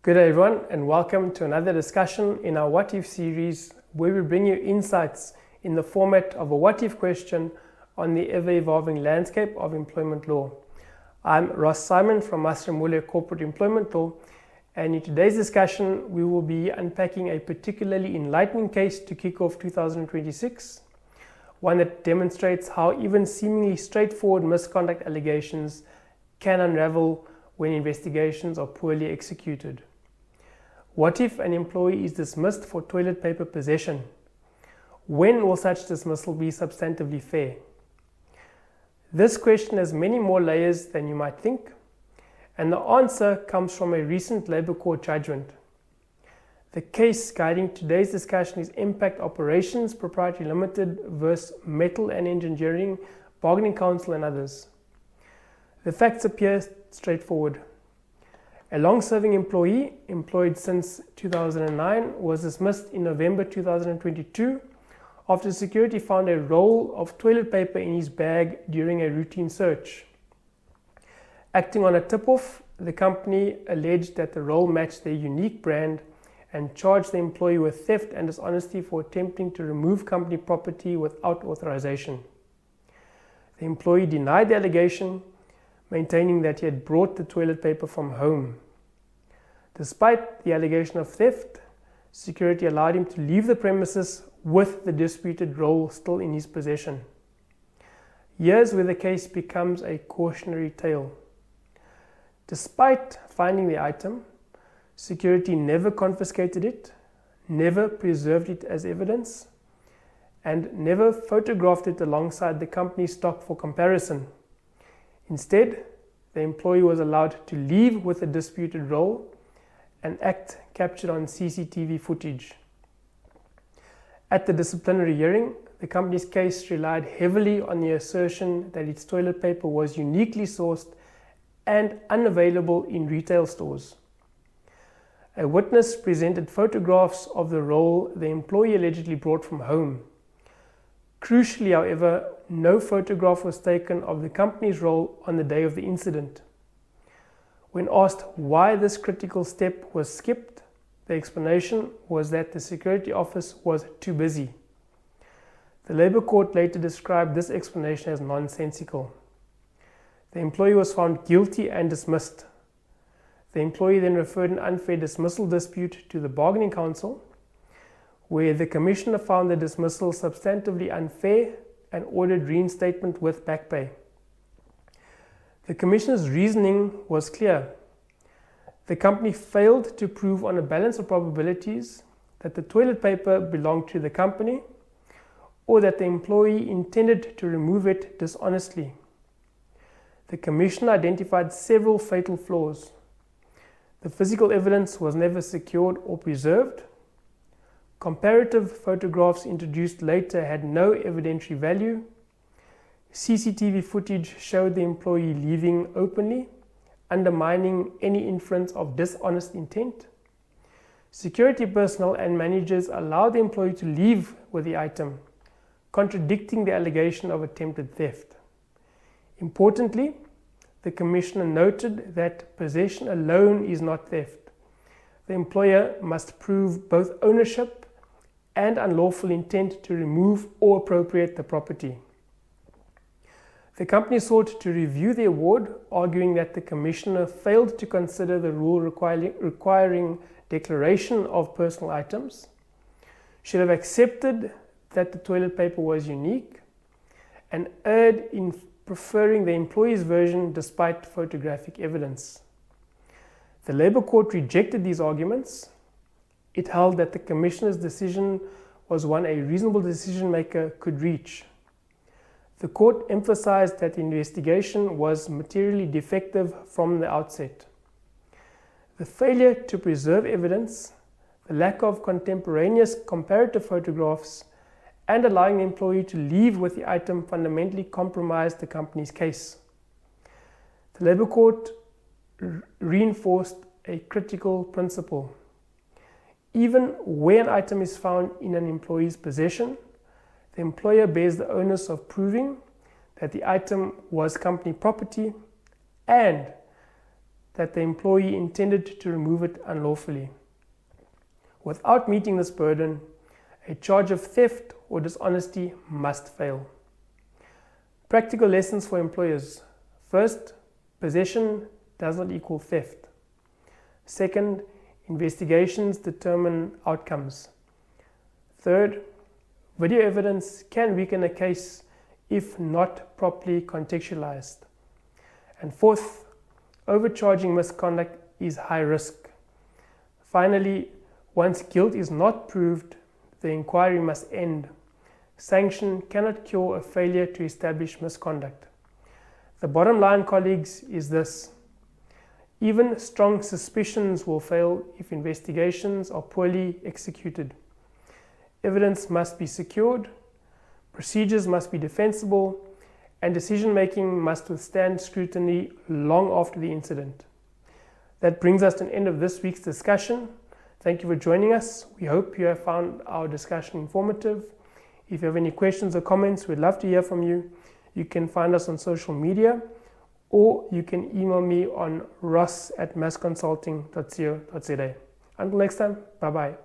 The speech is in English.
Good day everyone, and welcome to another discussion in our What If series, where we bring you insights in the format of a what if question on the ever-evolving landscape of employment law. I'm Ross Simon from Masrimule Corporate Employment Law, and in today's discussion we will be unpacking a particularly enlightening case to kick off 2026, one that demonstrates how even seemingly straightforward misconduct allegations can unravel when investigations are poorly executed. What if an employee is dismissed for toilet paper possession? When will such dismissal be substantively fair? This question has many more layers than you might think, and the answer comes from a recent Labour Court judgment. The case guiding today's discussion is Mpact Operations Proprietary Limited versus Metal and Engineering, Bargaining Council and others. The facts appear straightforward. A long-serving employee, employed since 2009, was dismissed in November 2022 after security found a roll of toilet paper in his bag during a routine search. Acting on a tip-off, the company alleged that the roll matched their unique brand and charged the employee with theft and dishonesty for attempting to remove company property without authorization. The employee denied the allegation, maintaining that he had brought the toilet paper from home. Despite the allegation of theft, security allowed him to leave the premises with the disputed roll still in his possession. Here's where the case becomes a cautionary tale. Despite finding the item, security never confiscated it, never preserved it as evidence, and never photographed it alongside the company's stock for comparison. Instead, the employee was allowed to leave with the disputed roll, an act captured on CCTV footage. At the disciplinary hearing, the company's case relied heavily on the assertion that its toilet paper was uniquely sourced and unavailable in retail stores. A witness presented photographs of the roll the employee allegedly brought from home. Crucially, however, no photograph was taken of the company's roll on the day of the incident. When asked why this critical step was skipped, the explanation was that the security office was too busy. The Labour Court later described this explanation as nonsensical. The employee was found guilty and dismissed. The employee then referred an unfair dismissal dispute to the Bargaining Council, where the Commissioner found the dismissal substantively unfair and ordered reinstatement with back pay. The Commissioner's reasoning was clear. The company failed to prove on a balance of probabilities that the toilet paper belonged to the company or that the employee intended to remove it dishonestly. The Commissioner identified several fatal flaws. The physical evidence was never secured or preserved. Comparative photographs introduced later had no evidentiary value. CCTV footage showed the employee leaving openly, undermining any inference of dishonest intent. Security personnel and managers allowed the employee to leave with the item, contradicting the allegation of attempted theft. Importantly, the Commissioner noted that possession alone is not theft. The employer must prove both ownership and unlawful intent to remove or appropriate the property. The company sought to review the award, arguing that the Commissioner failed to consider the rule requiring declaration of personal items, should have accepted that the toilet paper was unique, and erred in preferring the employee's version despite photographic evidence. The Labour Court rejected these arguments. It held that the Commissioner's decision was one a reasonable decision maker could reach. The court emphasized that the investigation was materially defective from the outset. The failure to preserve evidence, the lack of contemporaneous comparative photographs, and allowing the employee to leave with the item fundamentally compromised the company's case. The Labour Court reinforced a critical principle. Even where an item is found in an employee's possession, the employer bears the onus of proving that the item was company property and that the employee intended to remove it unlawfully. Without meeting this burden, a charge of theft or dishonesty must fail. Practical lessons for employers. First, possession does not equal theft. Second, investigations determine outcomes. Third, video evidence can weaken a case if not properly contextualized. And fourth, overcharging misconduct is high risk. Finally, once guilt is not proved, the inquiry must end. Sanction cannot cure a failure to establish misconduct. The bottom line, colleagues, is this. Even strong suspicions will fail if investigations are poorly executed. Evidence must be secured, procedures must be defensible, and decision-making must withstand scrutiny long after the incident. That brings us to the end of this week's discussion. Thank you for joining us. We hope you have found our discussion informative. If you have any questions or comments, we'd love to hear from you. You can find us on social media, or you can email me on ross@massconsulting.co.za. Until next time, bye-bye.